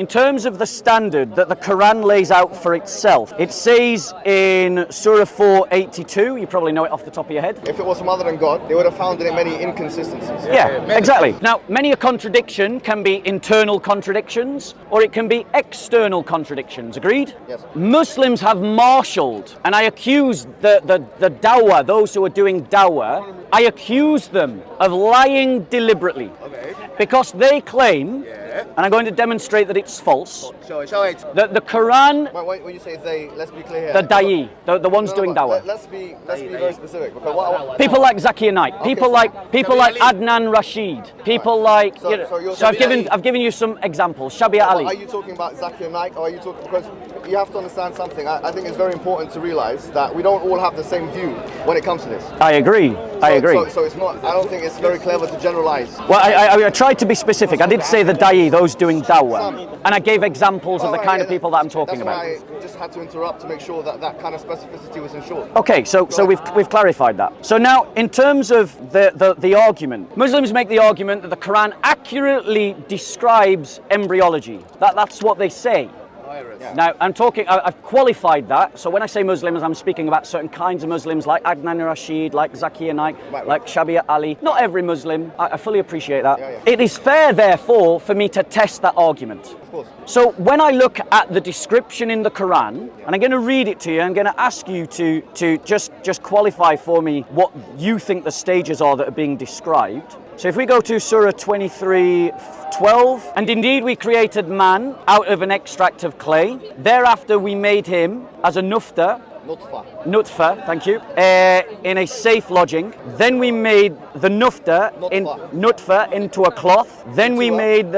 in terms of the standard that the Qur'an lays out for itself, it says in Surah 482, you probably know it off the top of your head. If it was from other than God, they would have found in it many inconsistencies. Yeah, exactly. Now, many a contradiction can be internal contradictions, or it can be external contradictions. Agreed? Yes. Muslims have marshaled, and I accuse the dawah, those who are doing dawah, I accuse them of lying deliberately. Okay. Because they claim, and I'm going to demonstrate that it's false, Show it. that the Quran, When you say they, let's be clear here. the da'i, the ones doing dawah, Let's be very specific. Because people like Zakir Naik, people like Adnan Rashid, people like, so I've given you some examples. Shabia Are Ali. you talking about Zakir Naik, or are you talking, because you have to understand something. I think it's very important to realize that we don't all have the same view when it comes to this. I agree. So it's not, I don't think it's very clever to generalize. Well, I tried to be specific. I did say the da'i, those doing dawah, and I gave examples of the kind of people that I'm talking about. That's why I just had to interrupt to make sure that that kind of specificity was ensured. Okay, so we've clarified that. So now, in terms of the argument, Muslims make the argument that the Quran accurately describes embryology. That's what they say. Yeah. Now, I've qualified that. So when I say Muslims, I'm speaking about certain kinds of Muslims, like Adnan Rashid, like Zakir Naik, like Shabia Ali. Not every Muslim. I fully appreciate that. Yeah. It is fair, therefore, for me to test that argument. Of course. So when I look at the description in the Quran, and I'm going to read it to you, I'm going to ask you to just qualify for me what you think the stages are that are being described. So if we go to Surah 23:12, and indeed we created man out of an extract of clay. Thereafter we made him as a nutfa, thank you, in a safe lodging. Then we made the nutfa into a cloth. Then we made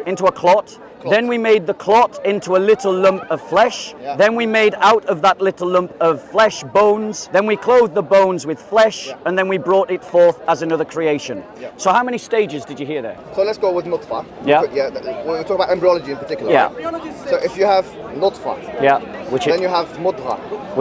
into a clot. Then we made the clot into a little lump of flesh. Yeah. Then we made out of that little lump of flesh bones. Then we clothed the bones with flesh, and then we brought it forth as another creation. Yeah. So how many stages did you hear there? So let's go with nutfa. Yeah. We're talking about embryology in particular. Yeah. Right? So if you have nutfa, Yeah. Which then you have mudra.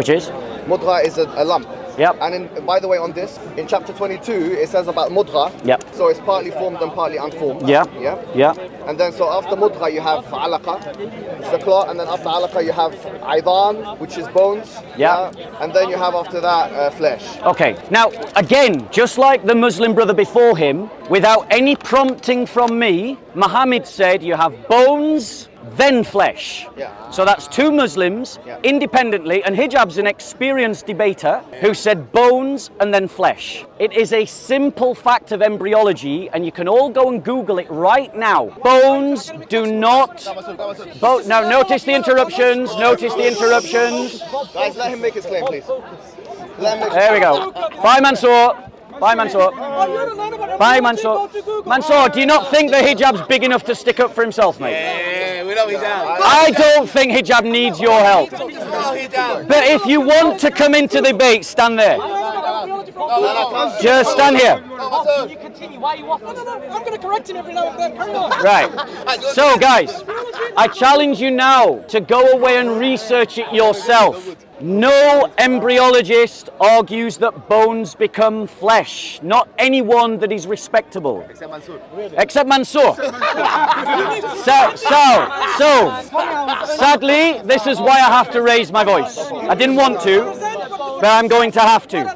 is? Mudra is a lump. Yep. And by the way, on this, in chapter 22, it says about mudra. Yep. So it's partly formed and partly unformed. Yeah. Yeah. Yeah. And then so after mudra you have alaqa, which is the clot, and then after alaqa you have aidan, which is bones. Yeah. And then you have after that flesh. Okay, now again, just like the Muslim brother before him, without any prompting from me, Mohammed said you have bones, then flesh. Yeah. So that's two Muslims independently, and Hijab's an experienced debater who said bones and then flesh. It is a simple fact of embryology, and you can all go and Google it right now. Bones do not... Now notice the interruptions, Guys, let him make his claim, please. Let him make There we go. Bye, Mansour. Bye, Mansour. Bye, Mansour. Mansour, do you not think that Hijab's big enough to stick up for himself, mate? Yeah, we love Hijab. I don't think Hijab needs your help. But if you want to come into the debate, stand there. Just stand here. You continue. Why are you waffling? I'm going to correct him every now and then. Carry on. Right. So, guys, I challenge you now to go away and research it yourself. No embryologist argues that bones become flesh. Not anyone that is respectable. Except Mansour. So, sadly, this is why I have to raise my voice. I didn't want to, but I'm going to have to.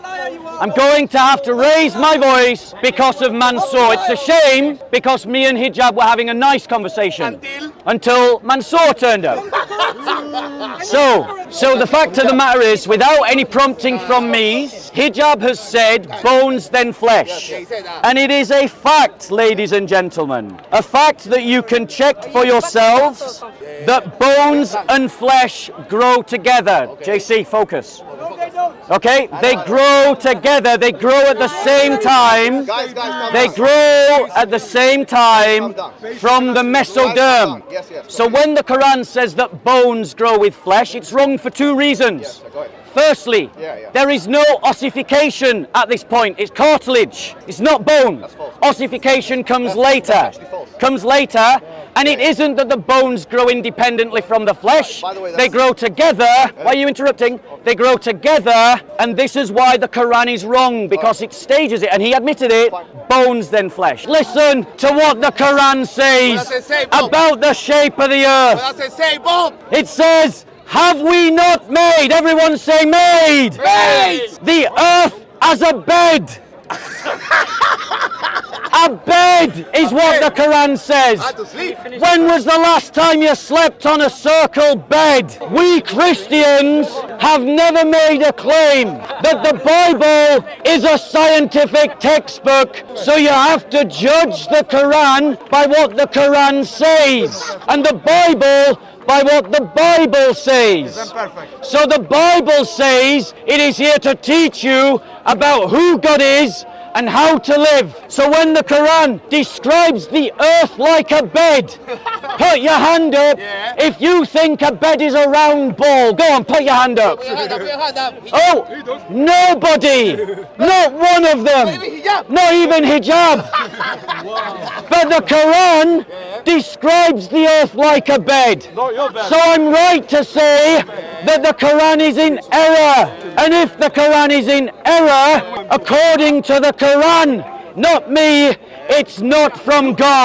I'm going to have to raise my voice because of Mansour. It's a shame because me and Hijab were having a nice conversation until Mansour turned up. So the fact of the matter is, without any prompting from me, Hijab has said bones then flesh. And it is a fact, ladies and gentlemen, a fact that you can check for yourselves, that bones and flesh grow together. JC, focus. Okay, they grow together, they grow at the same time. They grow at the same time from the mesoderm. So when the Quran says that bones grow with flesh, it's wrong for two reasons. Firstly, there is no ossification at this point. It's cartilage. It's not bone. That's false. Ossification comes later. That's actually false. Comes later, and it isn't that the bones grow independently from the flesh. By the way, they grow together. Why are you interrupting? They grow together, and this is why the Quran is wrong, because it stages it, and he admitted it. Bones then flesh. Listen to what the Quran says What does it say, Bob? about the shape of the earth. What does it say, Bob? It says, have we not made, everyone say made, the earth as a bed. A bed is what the Quran says. To sleep. When was the last time you slept on a circle bed? We Christians have never made a claim that the Bible is a scientific textbook, so you have to judge the Quran by what the Quran says, and the Bible by what the Bible says. Perfect. So the Bible says it is here to teach you about who God is and how to live. So when the Quran describes the earth like a bed, put your hand up if you think a bed is a round ball. Go on, put your hand up. Oh, nobody, not one of them, not even hijab. But the Quran describes the earth like a bed. So I'm right to say that the Quran is in error. And if the Quran is in error, according to the Quran, not me, it's not from God.